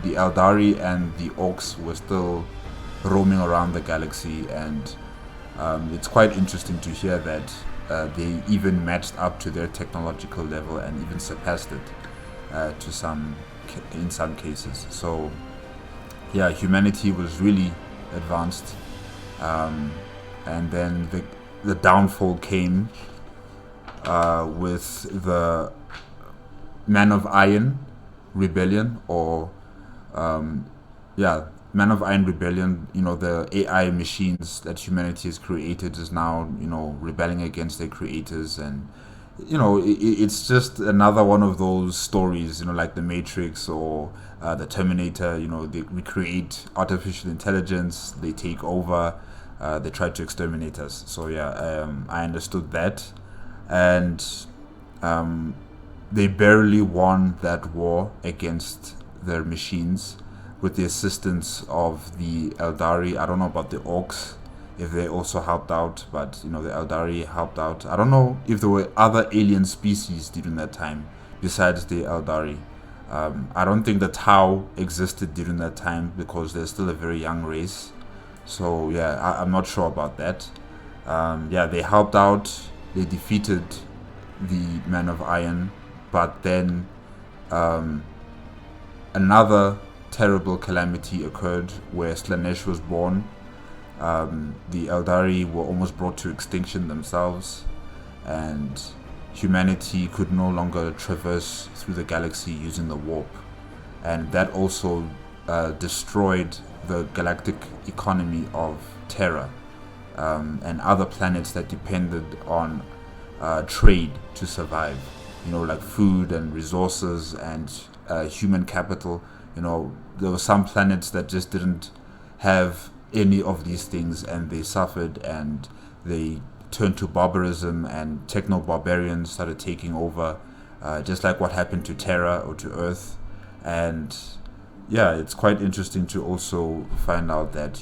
the Eldari and the Orcs were still roaming around the galaxy, and it's quite interesting to hear that they even matched up to their technological level and even surpassed it in some cases. So yeah, humanity was really advanced, and then the downfall came with the Man of Iron rebellion, or Man of Iron rebellion. The AI machines that humanity has created is now rebelling against their creators, and it's just another one of those stories, like the Matrix or the Terminator. They recreate artificial intelligence, they take over, they try to exterminate us. So yeah, I understood that, and they barely won that war against their machines with the assistance of the Eldari. I don't know about the Orcs, if they also helped out, but the Eldari helped out. I don't know if there were other alien species during that time besides the Eldari. I don't think the Tau existed during that time because they're still a very young race. So yeah, I'm not sure about that. They helped out, they defeated the Man of Iron, but then another terrible calamity occurred where Slanesh was born. The Eldari were almost brought to extinction themselves, and humanity could no longer traverse through the galaxy using the warp, and that also destroyed the galactic economy of Terra, and other planets that depended on trade to survive, like food and resources and human capital. There were some planets that just didn't have any of these things, and they suffered, and they turned to barbarism, and techno-barbarians started taking over, just like what happened to Terra or to Earth. And yeah, it's quite interesting to also find out that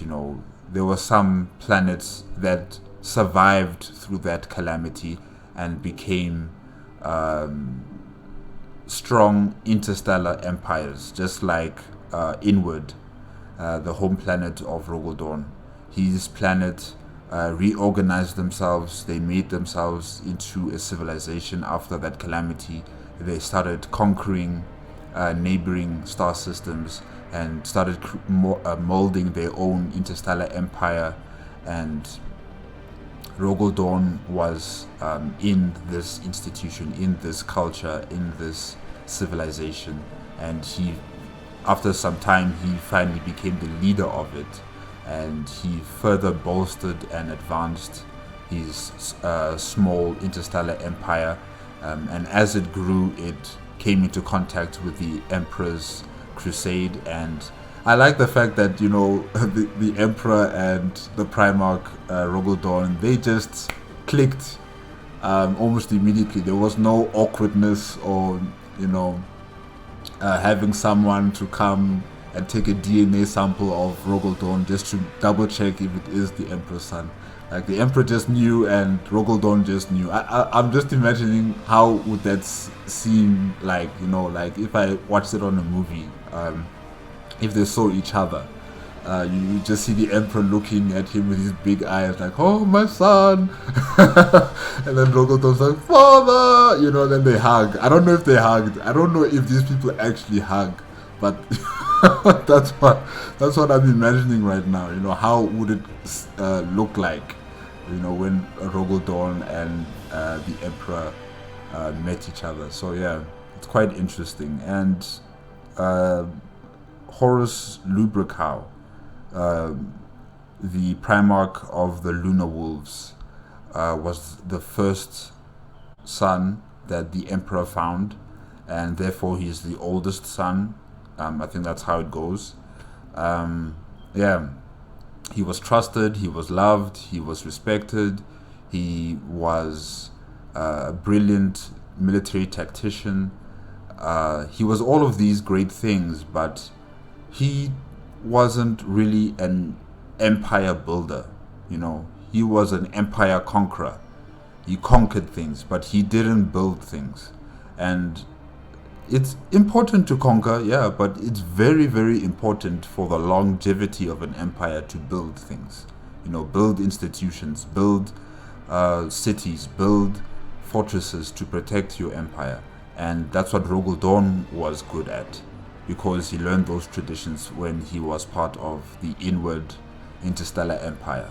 there were some planets that survived through that calamity and became strong interstellar empires, just like Inwit, the home planet of Rogal Dorn. His planet reorganized themselves. They made themselves into a civilization after that calamity. They started conquering neighboring star systems and started molding their own interstellar empire. And Rogal Dorn was in this institution, in this culture, in this civilization, and after some time, he finally became the leader of it, and he further bolstered and advanced his small interstellar empire, and as it grew, it came into contact with the Emperor's crusade. And I like the fact that the Emperor and the Primarch Rogal Dorn, they just clicked almost immediately. There was no awkwardness or having someone to come and take a DNA sample of Rogal Dorn just to double check if it is the Emperor's son. Like the Emperor just knew and Rogal Dorn just knew. I'm just imagining how would that seem like, you know, like if I watched it on a movie, if they saw each other. You just see the Emperor looking at him with his big eyes like, oh, my son. And then Rogal Dorn's like, father, you know, then they hug. I don't know if they hugged. I don't know if these people actually hug, but that's what I'm imagining right now. You know, how would it look like, you know, when Rogal Dorn and the Emperor met each other. So yeah, it's quite interesting. And Horus Lubricau, the Primarch of the Lunar Wolves, was the first son that the Emperor found, and therefore he's the oldest son. I think that's how it goes. Yeah, he was trusted, he was loved, he was respected, he was a brilliant military tactician. He was all of these great things, but he wasn't really an empire builder. You know, he was an empire conqueror. He conquered things, but he didn't build things. And it's important to conquer, yeah, but it's very, very important for the longevity of an empire to build things. You know, build institutions, build cities, build fortresses to protect your empire. And that's what Rogal Dorn was good at, because he learned those traditions when he was part of the Inward Interstellar Empire.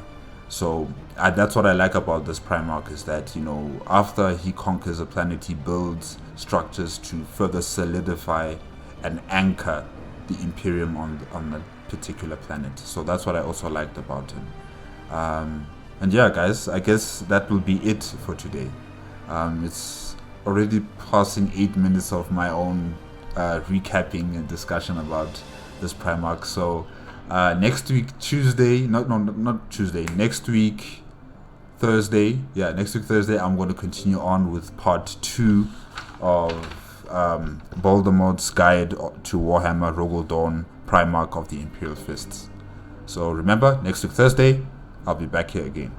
So that's what I like about this Primarch, is that, you know, after he conquers a planet, he builds structures to further solidify and anchor the Imperium on that particular planet. So that's what I also liked about him. And yeah, guys, I guess that will be it for today. It's already passing 8 minutes of my own recapping and discussion about this Primarch. So next week Tuesday, not Tuesday, next week Thursday, I'm going to continue on with part 2 of Baldermort's guide to Warhammer Rogal Dorn, Primarch of the Imperial Fists. So remember, next week Thursday I'll be back here again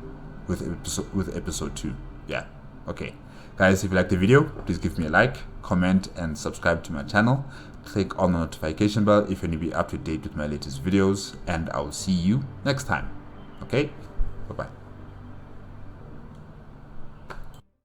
with episode 2. Yeah, okay guys, if you like the video, please give me a like, comment and subscribe to my channel. Click on the notification bell if you need to be up to date with my latest videos, and I'll see you next time. Okay, bye bye.